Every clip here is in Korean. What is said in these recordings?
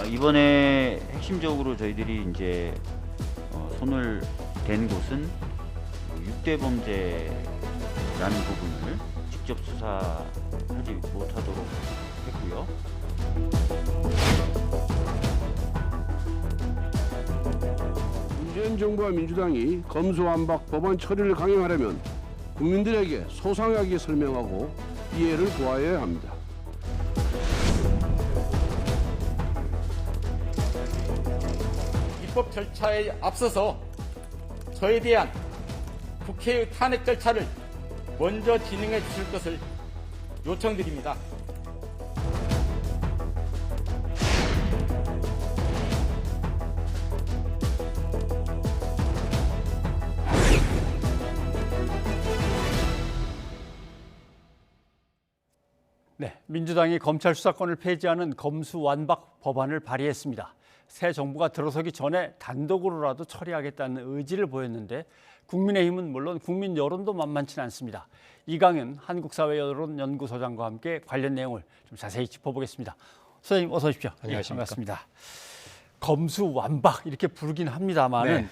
이번에 핵심적으로 저희들이 이제 손을 댄 곳은 6대 범죄라는 부분을 직접 수사하지 못하도록 했고요. 문재인 정부와 민주당이 검수완박 법안 처리를 강행하려면 국민들에게 소상하게 설명하고 이해를 구하여야 합니다. 입법 절차에 앞서서 저에 대한 국회의 탄핵 절차를 먼저 진행해 주실 것을 요청드립니다. 네, 민주당이 검찰 수사권을 폐지하는 검수완박 법안을 발의했습니다. 새 정부가 들어서기 전에 단독으로라도 처리하겠다는 의지를 보였는데 국민의힘은 물론 국민 여론도 만만치는 않습니다. 이강윤 한국사회여론연구소장과 함께 관련 내용을 좀 자세히 짚어보겠습니다. 소장님 어서 오십시오. 안녕하십니까. 반갑습니다. 검수완박 이렇게 부르긴 합니다만은 네.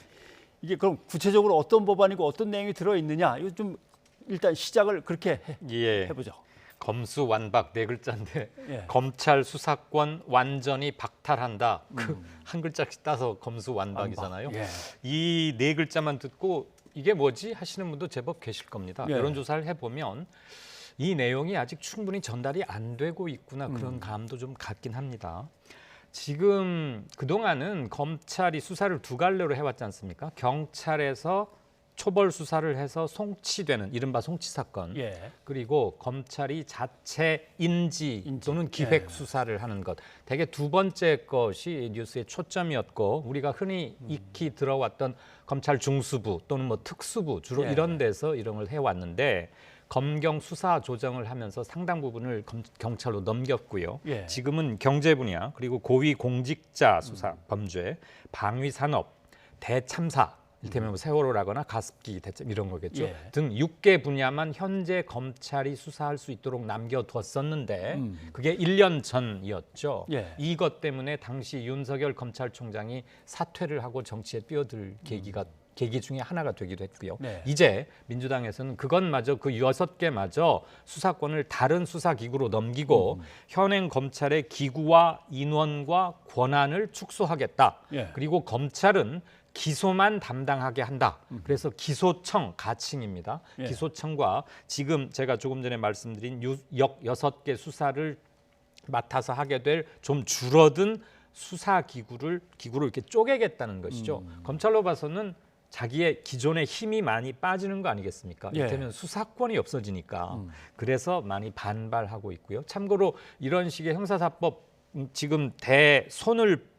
이게 그럼 구체적으로 어떤 법안이고 어떤 내용이 들어있느냐 이거 좀 일단 시작을 그렇게 해보죠. 검수완박 네 글자인데 예. 검찰 수사권 완전히 박탈한다. 그 한 글자씩 따서 검수완박이잖아요. 예. 이 네 글자만 듣고 이게 뭐지 하시는 분도 제법 계실 겁니다. 예. 여론조사를 해보면 이 내용이 아직 충분히 전달이 안 되고 있구나 그런 감도 좀 갖긴 합니다. 지금 그동안은 검찰이 수사를 두 갈래로 해왔지 않습니까? 경찰에서 초벌 수사를 해서 송치되는 이른바 송치 사건, 예. 그리고 검찰이 자체 인지 또는 기획 수사를 하는 것. 대개 두 번째 것이 뉴스의 초점이었고 우리가 흔히 익히 들어왔던 검찰 중수부 또는 뭐 특수부 주로 예. 이런 데서 이런 걸 해왔는데 검경 수사 조정을 하면서 상당 부분을 경찰로 넘겼고요. 예. 지금은 경제 분야 그리고 고위 공직자 수사 범죄, 방위 산업, 대참사 이를테면 뭐 세월호라거나 가습기 대책 이런 거겠죠. 예. 등 6개 분야만 현재 검찰이 수사할 수 있도록 남겨뒀었는데 그게 1년 전이었죠. 예. 이것 때문에 당시 윤석열 검찰총장이 사퇴를 하고 정치에 뛰어들 계기 중에 하나가 되기도 했고요. 네. 이제 민주당에서는 그것마저 그 6개마저 수사권을 다른 수사기구로 넘기고 현행 검찰의 기구와 인원과 권한을 축소하겠다. 예. 그리고 검찰은 기소만 담당하게 한다. 그래서 기소청 가칭입니다. 예. 기소청과 지금 제가 조금 전에 말씀드린 역 6개 수사를 맡아서 하게 될 좀 줄어든 수사기구로 이렇게 쪼개겠다는 것이죠. 검찰로 봐서는 자기의 기존의 힘이 많이 빠지는 거 아니겠습니까? 예. 이를테면 수사권이 없어지니까. 그래서 많이 반발하고 있고요. 참고로 이런 식의 형사사법 지금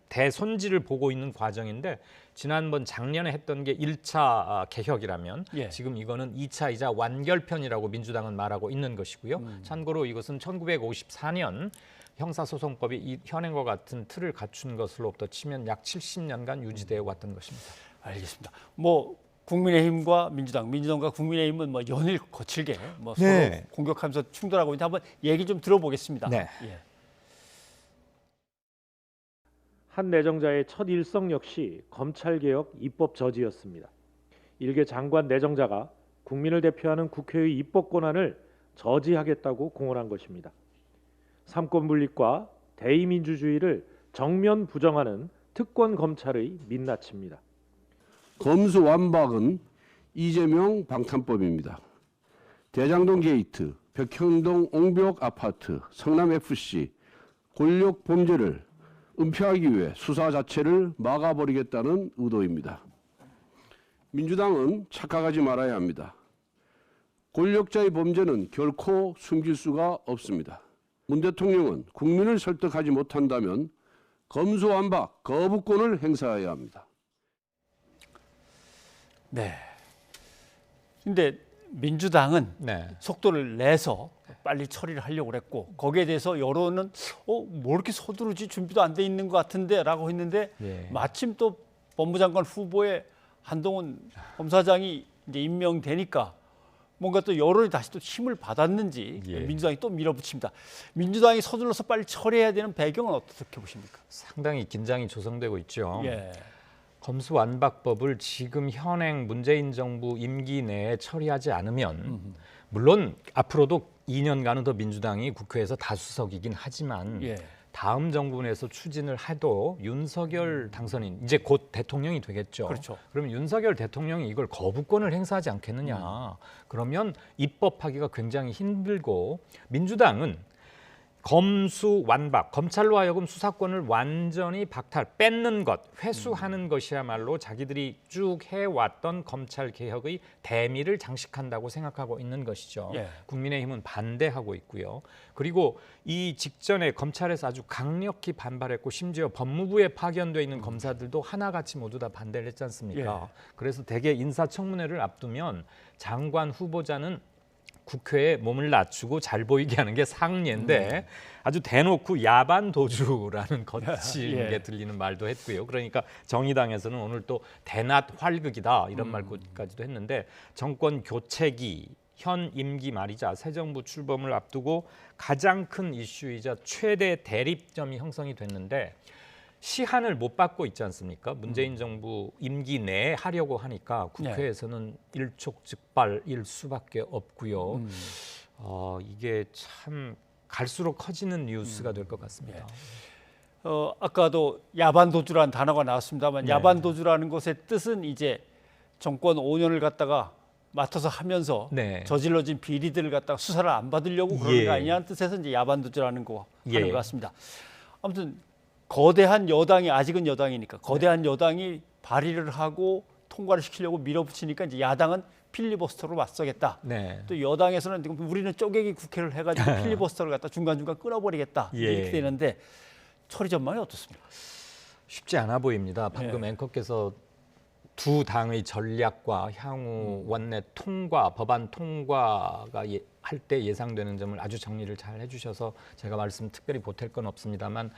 대손질을 보고 있는 과정인데 지난번 작년에 했던 게 1차 개혁이라면 예. 지금 이거는 2차이자 완결편이라고 민주당은 말하고 있는 것이고요. 참고로 이것은 1954년 형사소송법이 이 현행과 같은 틀을 갖춘 것으로부터 치면 약 70년간 유지되어 왔던 것입니다. 알겠습니다. 뭐 국민의힘과 민주당과 국민의힘은 뭐 연일 거칠게 뭐 네. 서로 공격하면서 충돌하고 있는데 한번 얘기 좀 들어보겠습니다. 네. 예. 한 내정자의 첫 일성 역시 검찰개혁 입법 저지였습니다. 일개 장관 내정자가 국민을 대표하는 국회의 입법 권한을 저지하겠다고 공언한 것입니다. 삼권 분립과 대의민주주의를 정면 부정하는 특권 검찰의 민낯입니다. 검수완박은 이재명 방탄법입니다. 대장동 게이트, 백현동 옹벽 아파트, 성남FC, 권력 범죄를 은폐하기 위해 수사 자체를 막아버리겠다는 의도입니다. 민주당은 착각하지 말아야 합니다. 권력자의 범죄는 결코 숨길 수가 없습니다. 문 대통령은 국민을 설득하지 못한다면 검수완박 거부권을 행사해야 합니다. 네. 근데 민주당은 네. 속도를 내서 빨리 처리를 하려고 그랬고 거기에 대해서 여론은 뭐 이렇게 서두르지 준비도 안 돼 있는 것 같은데라고 했는데 예. 마침 또 법무장관 후보에 한동훈 검사장이 이제 임명되니까 뭔가 또 여론이 다시 또 힘을 받았는지 예. 민주당이 또 밀어붙입니다. 민주당이 서둘러서 빨리 처리해야 되는 배경은 어떻게 보십니까? 상당히 긴장이 조성되고 있죠. 예. 검수완박법을 지금 현행 문재인 정부 임기 내에 처리하지 않으면 물론 앞으로도 2년간은 더 민주당이 국회에서 다수석이긴 하지만 예. 다음 정부 내에서 추진을 해도 윤석열 당선인 이제 곧 대통령이 되겠죠. 그렇죠. 그럼 윤석열 대통령이 이걸 거부권을 행사하지 않겠느냐. 그러면 입법하기가 굉장히 힘들고 민주당은 검수완박, 검찰로 하여금 수사권을 완전히 뺏는 것, 회수하는 것이야말로 자기들이 쭉 해왔던 검찰 개혁의 대미를 장식한다고 생각하고 있는 것이죠. 예. 국민의힘은 반대하고 있고요. 그리고 이 직전에 검찰에서 아주 강력히 반발했고 심지어 법무부에 파견돼 있는 검사들도 하나같이 모두 다 반대를 했지 않습니까? 예. 그래서 대개 인사청문회를 앞두면 장관 후보자는 국회에 몸을 낮추고 잘 보이게 하는 게 상례인데 아주 대놓고 야반 도주라는 거친 예. 게 들리는 말도 했고요. 그러니까 정의당에서는 오늘 또 대낮 활극이다 이런 말까지도 했는데 정권 교체기 현 임기 말이자 새 정부 출범을 앞두고 가장 큰 이슈이자 최대 대립점이 형성이 됐는데 시한을 못 받고 있지 않습니까? 문재인 정부 임기 내에 하려고 하니까 국회에서는 일촉즉발일 수밖에 없고요. 이게 참 갈수록 커지는 뉴스가 될 것 같습니다. 아까도 야반도주라는 단어가 나왔습니다만 네. 야반도주라는 것의 뜻은 이제 정권 5년을 갖다가 맡아서 하면서 네. 저질러진 비리들을 갖다가 수사를 안 받으려고 그러는 예. 거 아니냐는 뜻에서 이제 야반도주라는 거 예. 하는 것 같습니다. 아무튼 거대한 여당이 아직은 여당이니까 거대한 여당이 발의를 하고 통과를 시키려고 밀어붙이니까 이제 야당은 필리버스터로 맞서겠다. 네. 또 여당에서는 지금 우리는 쪼개기 국회를 해가지고 필리버스터를 갖다 중간중간 끊어버리겠다. 예. 이렇게 되는데 처리 전망이 어떻습니까? 쉽지 않아 보입니다. 방금 앵커께서 두 당의 전략과 향후 원내 통과, 법안 통과가 할 때 예상되는 점을 아주 정리를 잘 해주셔서 제가 말씀 특별히 보탤 건 없습니다만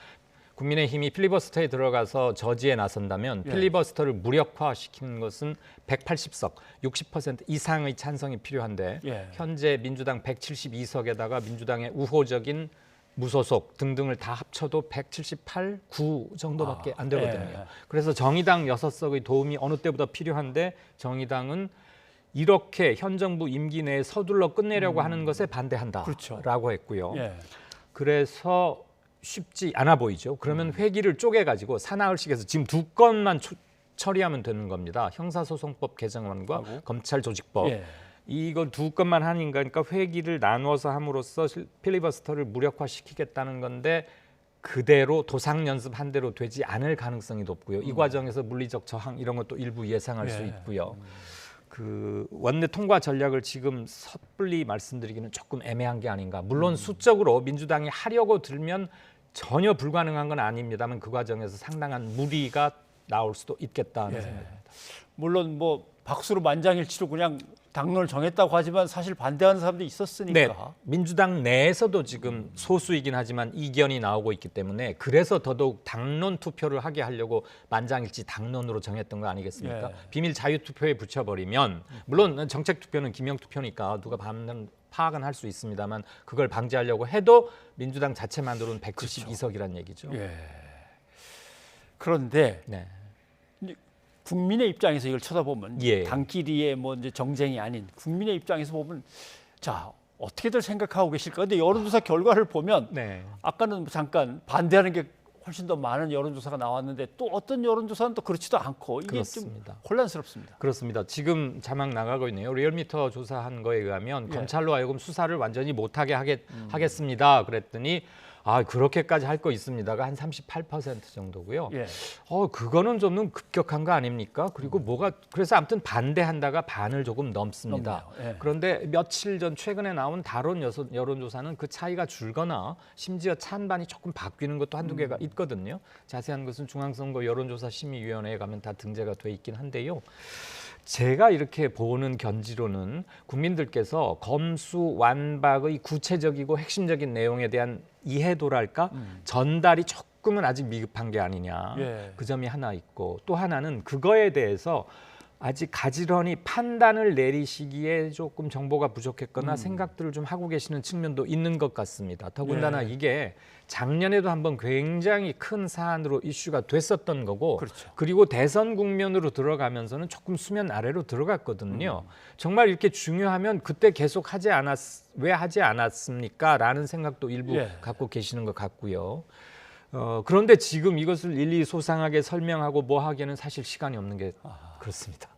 국민의힘이 필리버스터에 들어가서 저지에 나선다면 필리버스터를 무력화시키는 것은 180석, 60% 이상의 찬성이 필요한데 현재 민주당 172석에다가 민주당의 우호적인 무소속 등등을 다 합쳐도 178, 9 정도밖에 안 되거든요. 그래서 정의당 6석의 도움이 어느 때보다 필요한데 정의당은 이렇게 현 정부 임기 내에 서둘러 끝내려고 하는 것에 반대한다라고 그렇죠. 했고요. 그래서 쉽지 않아 보이죠. 그러면 회기를 쪼개가지고 사나흘씩해서 지금 두 건만 처리하면 되는 겁니다. 형사소송법 개정안과 검찰조직법. 이거 두 건만 하니까 회기를 나누어서 함으로써 필리버스터를 무력화시키겠다는 건데 그대로 도상 연습한 대로 되지 않을 가능성이 높고요. 이 과정에서 물리적 저항 이런 것도 일부 예상할 수 있고요. 그 원내 통과 전략을 지금 섣불리 말씀드리기는 조금 애매한 게 아닌가. 물론 수적으로 민주당이 하려고 들면 전혀 불가능한 건 아닙니다만 그 과정에서 상당한 무리가 나올 수도 있겠다는 생각입니다. 물론 뭐 박수로 만장일치로 그냥 당론을 정했다고 하지만 사실 반대하는 사람도 있었으니까. 네, 민주당 내에서도 지금 소수이긴 하지만 이견이 나오고 있기 때문에 그래서 더더욱 당론 투표를 하게 하려고 만장일치 당론으로 정했던 거 아니겠습니까? 비밀 자유투표에 붙여버리면 물론 정책투표는 기명투표니까 누가 파악은 할 수 있습니다만 그걸 방지하려고 해도 민주당 자체만으로는 172석이란 얘기죠. 그런데 네. 국민의 입장에서 이걸 쳐다보면 예. 당끼리의 뭐 이제 정쟁이 아닌 국민의 입장에서 보면 자 어떻게들 생각하고 계실까? 근데 여론조사 결과를 보면 네. 아까는 잠깐 반대하는 게 훨씬 더 많은 여론조사가 나왔는데 또 어떤 여론조사는 또 그렇지도 않고 이게 그렇습니다. 좀 혼란스럽습니다. 그렇습니다. 지금 자막 나가고 있네요. 리얼미터 조사한 거에 의하면 검찰로 하여금 수사를 완전히 못하게 하겠습니다. 그랬더니 그렇게까지 할 거 있습니다가 한 38% 정도고요. 그거는 좀 급격한 거 아닙니까? 그리고 그래서 아무튼 반대한다가 반을 조금 넘습니다. 그런데 며칠 전 최근에 나온 다른 여론조사는 그 차이가 줄거나 심지어 찬반이 조금 바뀌는 것도 한두 개가 있거든요. 자세한 것은 중앙선거 여론조사심의위원회에 가면 다 등재가 돼 있긴 한데요. 제가 이렇게 보는 견지로는 국민들께서 검수완박의 구체적이고 핵심적인 내용에 대한 이해도랄까 전달이 조금은 아직 미흡한 게 아니냐 그 점이 하나 있고 또 하나는 그거에 대해서 아직 가지런히 판단을 내리시기에 조금 정보가 부족했거나 생각들을 좀 하고 계시는 측면도 있는 것 같습니다. 더군다나 이게 작년에도 한번 굉장히 큰 사안으로 이슈가 됐었던 거고 그렇죠. 그리고 대선 국면으로 들어가면서는 조금 수면 아래로 들어갔거든요. 정말 이렇게 중요하면 그때 계속 왜 하지 않았습니까? 라는 생각도 일부 갖고 계시는 것 같고요. 그런데 지금 이것을 일일이 소상하게 설명하고 뭐 하기에는 사실 시간이 없는 게 그렇습니다.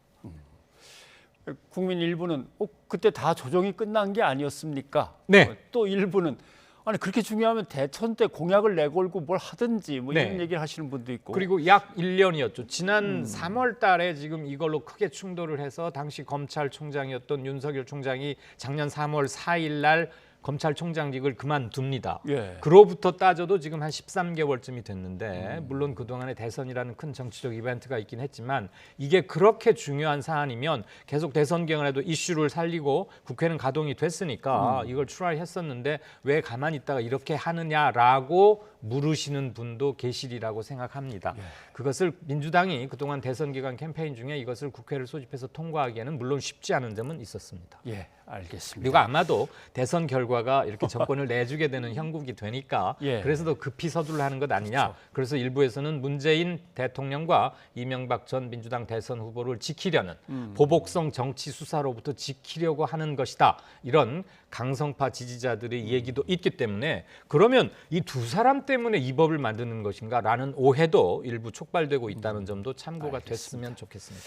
국민 일부는 그때 다 조정이 끝난 게 아니었습니까? 네. 또 일부는 아니 그렇게 중요하면 대선 때 공약을 내걸고 뭘 하든지 뭐 이런 네. 얘기를 하시는 분도 있고. 그리고 약 1년이었죠. 지난 3월 달에 지금 이걸로 크게 충돌을 해서 당시 검찰총장이었던 윤석열 총장이 작년 3월 4일 날 검찰총장직을 그만둡니다. 예. 그로부터 따져도 지금 한 13개월쯤이 됐는데 물론 그동안에 대선이라는 큰 정치적 이벤트가 있긴 했지만 이게 그렇게 중요한 사안이면 계속 대선 기간에도 이슈를 살리고 국회는 가동이 됐으니까 이걸 출하했었는데 왜 가만히 있다가 이렇게 하느냐라고 물으시는 분도 계시리라고 생각합니다. 그것을 민주당이 그동안 대선 기간 캠페인 중에 이것을 국회를 소집해서 통과하기에는 물론 쉽지 않은 점은 있었습니다. 예, 알겠습니다. 그리고 아마도 대선 결과가 이렇게 정권을 내주게 되는 형국이 되니까 예. 그래서 더 급히 서둘러 하는 것 아니냐. 그래서 일부에서는 문재인 대통령과 이명박 전 민주당 대선 후보를 지키려는 보복성 정치 수사로부터 지키려고 하는 것이다. 이런 강성파 지지자들의 얘기도 있기 때문에 그러면 이 두 사람 때문에 이 법을 만드는 것인가라는 오해도 일부 촉발되고 있다는 점도 참고가 됐으면 좋겠습니다.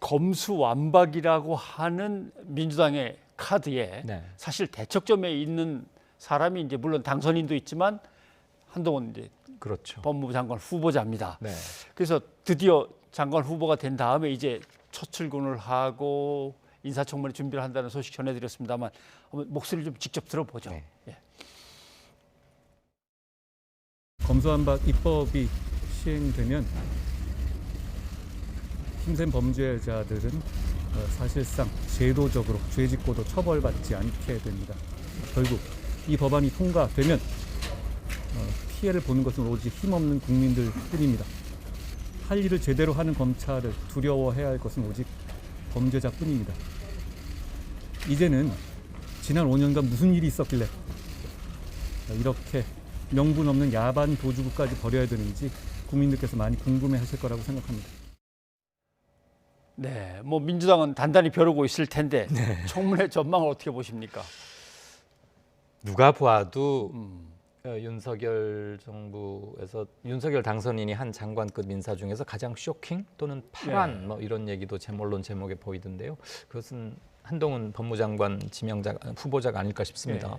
검수완박이라고 하는 민주당의 카드에 네. 사실 대척점에 있는 사람이 이제 물론 당선인도 있지만 한동훈 이제 그렇죠. 법무부 장관 후보자입니다. 네. 그래서 드디어 장관 후보가 된 다음에 이제 첫 출근을 하고 인사청문회 준비를 한다는 소식 전해드렸습니다만 한번 목소리를 좀 직접 들어보죠. 네. 예. 검수완박 입법이 시행되면 힘센 범죄자들은 사실상 제도적으로 죄짓고도 처벌받지 않게 됩니다. 결국 이 법안이 통과되면 피해를 보는 것은 오직 힘없는 국민들 뿐입니다. 할 일을 제대로 하는 검찰을 두려워해야 할 것은 오직 범죄자뿐입니다. 이제는 지난 5년간 무슨 일이 있었길래 이렇게 명분 없는 야반 도주구까지 벌여야 되는지 국민들께서 많이 궁금해하실 거라고 생각합니다. 네, 뭐 민주당은 단단히 벼르고 있을 텐데 청문회 전망을 어떻게 보십니까? 누가 봐도 윤석열 정부에서 윤석열 당선인이 한 장관급 인사 중에서 가장 쇼킹 또는 파란 뭐 이런 얘기도 언론 제목에 보이던데요. 그것은 한동훈 법무장관 지명자 후보자가 아닐까 싶습니다.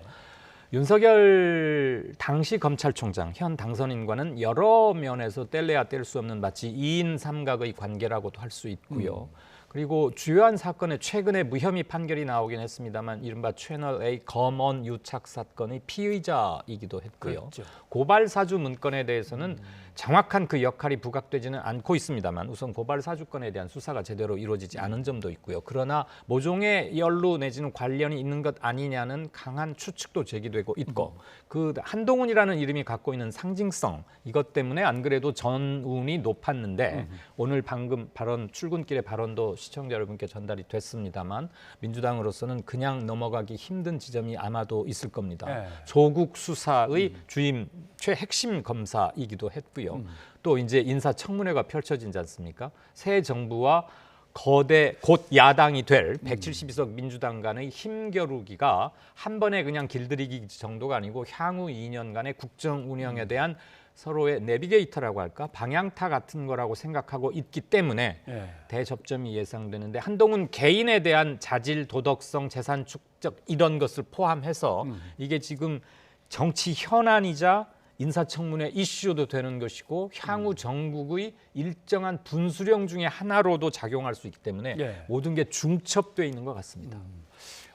윤석열 당시 검찰총장 현 당선인과는 여러 면에서 뗄래야 뗄 수 없는 마치 2인 3각의 관계라고도 할 수 있고요. 그리고 주요한 사건에 최근에 무혐의 판결이 나오긴 했습니다만 이른바 채널 A 검언 유착 사건의 피의자이기도 했고요. 그렇죠. 고발 사주 문건에 대해서는 정확한 그 역할이 부각되지는 않고 있습니다만 우선 고발 사주건에 대한 수사가 제대로 이루어지지 않은 점도 있고요. 그러나 모종의 연루 내지는 관련이 있는 것 아니냐는 강한 추측도 제기되고 있고 그 한동훈이라는 이름이 갖고 있는 상징성 이것 때문에 안 그래도 전운이 높았는데 오늘 방금 출근길의 발언도 시청자 여러분께 전달이 됐습니다만 민주당으로서는 그냥 넘어가기 힘든 지점이 아마도 있을 겁니다. 조국 수사의 주임 최핵심 검사이기도 했고요. 또 이제 인사청문회가 펼쳐지지 않습니까? 새 정부와 거대 곧 야당이 될 172석 민주당 간의 힘겨루기가 한 번에 그냥 길들이기 정도가 아니고 향후 2년간의 국정 운영에 대한 서로의 내비게이터라고 할까 방향타 같은 거라고 생각하고 있기 때문에 대접점이 예상되는데 한동훈 개인에 대한 자질, 도덕성, 재산 축적 이런 것을 포함해서 이게 지금 정치 현안이자 인사청문회 이슈도 되는 것이고 향후 정국의 일정한 분수령 중에 하나로도 작용할 수 있기 때문에 모든 게 중첩되어 있는 것 같습니다.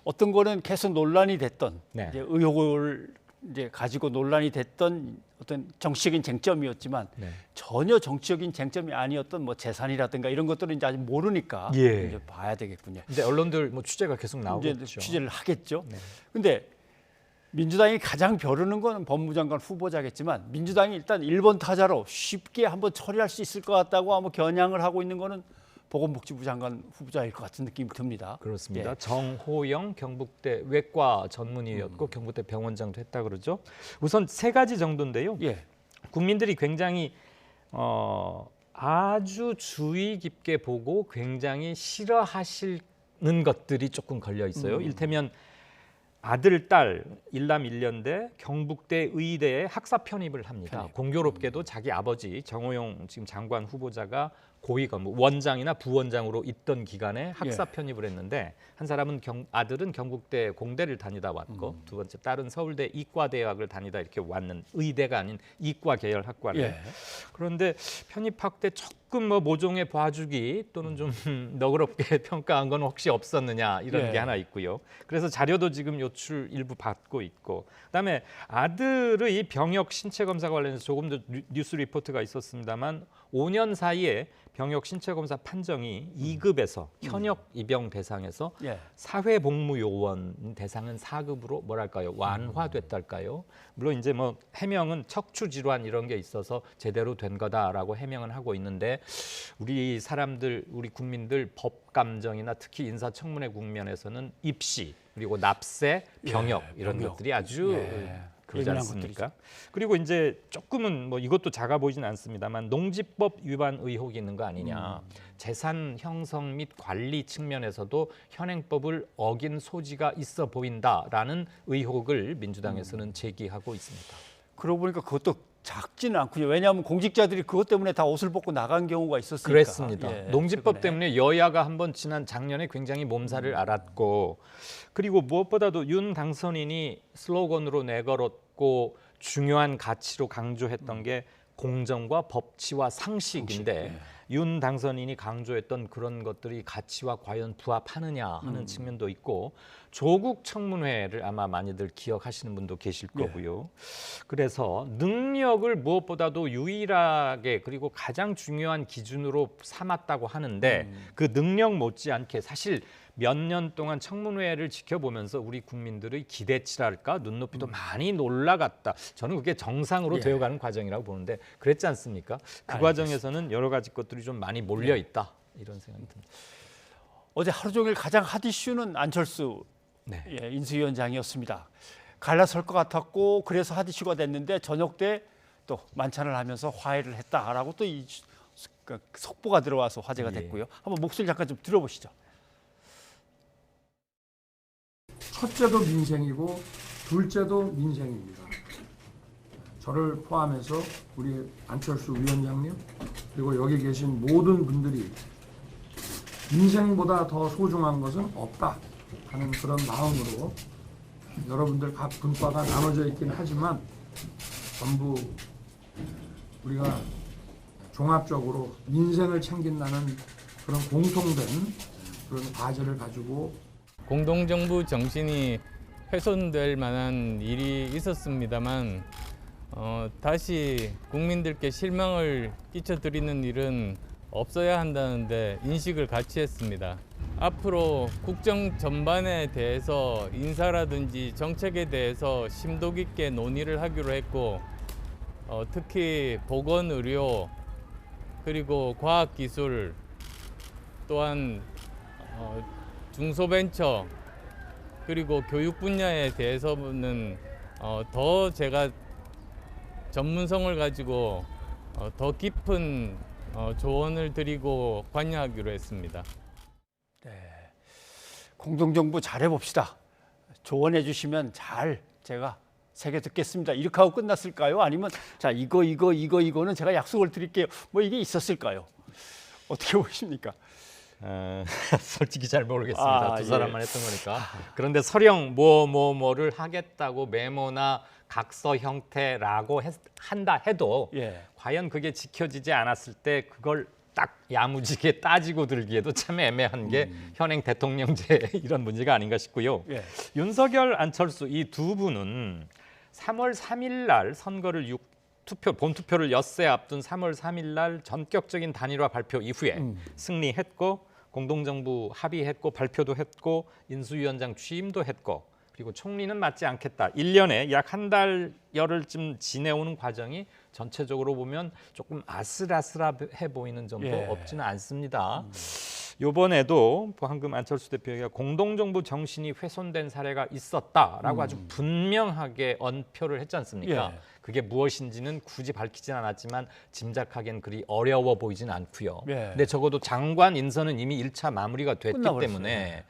어떤 거는 계속 논란이 됐던 네. 이제 의혹을 이제 가지고 논란이 됐던 어떤 정치적인 쟁점이었지만 전혀 정치적인 쟁점이 아니었던 뭐 재산이라든가 이런 것들은 이제 아직 모르니까 이제 봐야 되겠군요. 근데 언론들 뭐 취재가 계속 이제 나오겠죠. 취재를 하겠죠. 근데 민주당이 가장 벼르는 건 법무장관 후보자겠지만 민주당이 일단 1번 타자로 쉽게 한번 처리할 수 있을 것 같다고 아마 겨냥을 하고 있는 거는 보건복지부 장관 후보자일 것 같은 느낌이 듭니다. 그렇습니다. 예. 정호영 경북대 외과 전문의였고 경북대 병원장도 했다 그러죠. 우선 세 가지 정도인데요. 예. 국민들이 굉장히 아주 주의 깊게 보고 굉장히 싫어하시는 것들이 조금 걸려 있어요. 일테면 아들, 딸, 일남 일녀인데 경북대 의대에 학사 편입을 합니다. 공교롭게도 자기 아버지 정호영 지금 장관 후보자가 고위 건무 원장이나 부원장으로 있던 기간에 학사 편입을 했는데 한 사람은 아들은 경북대 공대를 다니다 왔고 두 번째 딸은 서울대 이과대학을 다니다 이렇게 왔는 의대가 아닌 이과 계열 학과를 예. 그런데 편입학 때 조금 뭐 모종의 봐주기 또는 좀 너그럽게 평가한 건 혹시 없었느냐 이런 예. 게 하나 있고요. 그래서 자료도 지금 요출 일부 받고 있고 그다음에 아들의 병역 신체 검사 관련해서 조금 더 뉴스 리포트가 있었습니다만 5년 사이에 병역 신체 검사 판정이 2급에서 현역 입영 대상에서 예. 사회복무요원 대상은 4급으로 뭐랄까요 완화됐달까요. 물론 이제 뭐 해명은 척추 질환 이런 게 있어서 제대로 된 거다라고 해명은 하고 있는데 우리 사람들 우리 국민들 법 감정이나 특히 인사청문회 국면에서는 입시 그리고 납세 병역 이런 병역. 것들이 아주 그러지 예민한 않습니까? 그리고 이제 조금은 뭐 이것도 작아 보이진 않습니다만 농지법 위반 의혹이 있는 거 아니냐. 재산 형성 및 관리 측면에서도 현행법을 어긴 소지가 있어 보인다라는 의혹을 민주당에서는 제기하고 있습니다. 그러고 보니까 그것도 작지는 않군요. 왜냐하면 공직자들이 그것 때문에 다 옷을 벗고 나간 경우가 있었으니까. 그랬습니다. 예, 농지법 최근에. 때문에 여야가 한번 지난 작년에 굉장히 몸살을 앓았고 그리고 무엇보다도 윤 당선인이 슬로건으로 내걸었고 중요한 가치로 강조했던 게 공정과 법치와 상식인데 윤 당선인이 강조했던 그런 것들이 가치와 과연 부합하느냐 하는 측면도 있고 조국 청문회를 아마 많이들 기억하시는 분도 계실 거고요. 그래서 능력을 무엇보다도 유일하게 그리고 가장 중요한 기준으로 삼았다고 하는데 그 능력 못지않게 사실 몇 년 동안 청문회를 지켜보면서 우리 국민들의 기대치랄까 눈높이도 많이 올라갔다. 저는 그게 정상으로 되어가는 과정이라고 보는데 그랬지 않습니까? 그 과정에서는 여러 가지 것들이 좀 많이 몰려 있다 이런 생각이 듭니다. 어제 하루 종일 가장 핫 이슈는 안철수 예, 인수위원장이었습니다. 갈라설 것 같았고 그래서 핫 이슈가 됐는데 저녁 때 또 만찬을 하면서 화해를 했다라고 또 이 속보가 들어와서 화제가 됐고요. 한번 목소리 잠깐 좀 들어보시죠. 첫째도 민생이고 둘째도 민생입니다. 저를 포함해서 우리 안철수 위원장님 그리고 여기 계신 모든 분들이 민생보다 더 소중한 것은 없다 하는 그런 마음으로 여러분들 각 분과가 나눠져 있긴 하지만 전부 우리가 종합적으로 민생을 챙긴다는 그런 공통된 그런 과제를 가지고 공동정부 정신이 훼손될 만한 일이 있었습니다만 다시 국민들께 실망을 끼쳐드리는 일은 없어야 한다는데 인식을 같이 했습니다. 앞으로 국정 전반에 대해서 인사라든지 정책에 대해서 심도 깊게 논의를 하기로 했고 특히 보건의료 그리고 과학기술 또한 중소벤처 그리고 교육 분야에 대해서는 더 제가 전문성을 가지고 더 깊은 조언을 드리고 관여하기로 했습니다. 네, 공동정부 잘해봅시다. 조언해 주시면 잘 제가 새겨 듣겠습니다. 이렇게 하고 끝났을까요? 아니면 자 이거는 제가 약속을 드릴게요. 뭐 이게 있었을까요? 어떻게 보십니까? 솔직히 잘 모르겠습니다. 아, 두 사람만 했던 거니까. 그런데 서령 뭐를 하겠다고 메모나 각서 형태라고 한다 해도 과연 그게 지켜지지 않았을 때 그걸 딱 야무지게 따지고 들기에도 참 애매한 게 현행 대통령제 이런 문제가 아닌가 싶고요. 윤석열, 안철수 이 두 분은 3월 3일 날 선거를 본투표를 엿새 앞둔 3월 3일 날 전격적인 단일화 발표 이후에 승리했고 공동정부 합의했고 발표도 했고 인수위원장 취임도 했고 그리고 총리는 맡지 않겠다. 1년에 약 한 달여를쯤 지내오는 과정이 전체적으로 보면 조금 아슬아슬해 보이는 점도 예. 없지는 않습니다. 이번에도 방금 안철수 대표가 공동정부 정신이 훼손된 사례가 있었다라고 아주 분명하게 언표를 했지 않습니까? 예. 그게 무엇인지는 굳이 밝히진 않았지만 짐작하기엔 그리 어려워 보이진 않고요. 예. 근데 적어도 장관 인선은 이미 1차 마무리가 됐기 끝나버렸어요. 때문에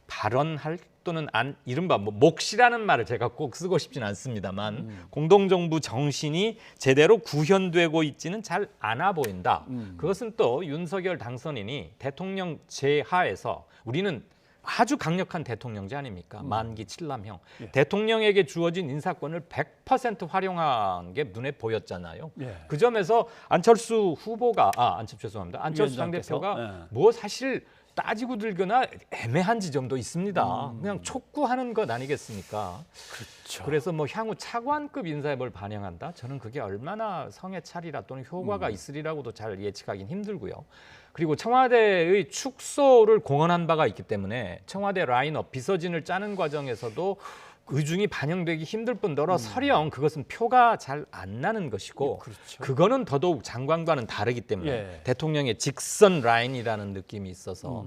발언할 또는 이른바 뭐 몫이라는 말을 제가 꼭 쓰고 싶진 않습니다만 공동정부 정신이 제대로 구현되고 있지는 잘 않아 보인다. 그것은 또 윤석열 당선인이 대통령 제하에서 우리는 아주 강력한 대통령제 아닙니까? 만기 7남형. 예. 대통령에게 주어진 인사권을 100% 활용한 게 눈에 보였잖아요. 예. 그 점에서 안철수 후보가 죄송합니다. 안철수 위원장께서? 당대표가 예. 뭐 사실 따지고 들거나 애매한 지점도 있습니다. 그냥 촉구하는 것 아니겠습니까? 그렇죠. 그래서 뭐 향후 차관급 인사에 뭘 반영한다? 저는 그게 얼마나 성의 차리라 또는 효과가 있으리라고도 잘 예측하기는 힘들고요. 그리고 청와대의 축소를 공언한 바가 있기 때문에 청와대 라인업 비서진을 짜는 과정에서도 의중이 반영되기 힘들 뿐더러 설령 그것은 표가 잘 안 나는 것이고 그렇죠. 그거는 더더욱 장관과는 다르기 때문에 예. 대통령의 직선 라인이라는 느낌이 있어서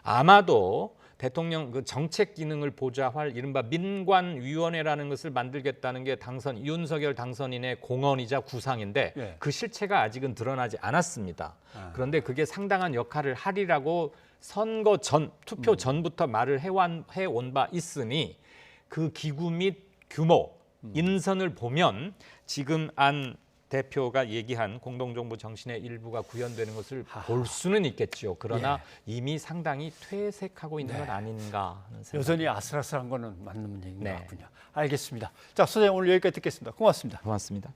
아마도 대통령 그 정책 기능을 보좌할 이른바 민관위원회라는 것을 만들겠다는 게 윤석열 당선인의 공언이자 구상인데 예. 그 실체가 아직은 드러나지 않았습니다. 그런데 그게 상당한 역할을 하리라고 선거 전, 투표 전부터 말을 해온 바 있으니 그 기구 및 규모, 인선을 보면 지금 안 대표가 얘기한 공동정부 정신의 일부가 구현되는 것을 볼 수는 있겠죠. 그러나 이미 상당히 퇴색하고 있는 건 아닌가 하는 생각. 여전히 아슬아슬한 거는 맞는 얘기인 네. 것 같군요. 알겠습니다. 자, 소장님 오늘 여기까지 듣겠습니다. 고맙습니다. 고맙습니다.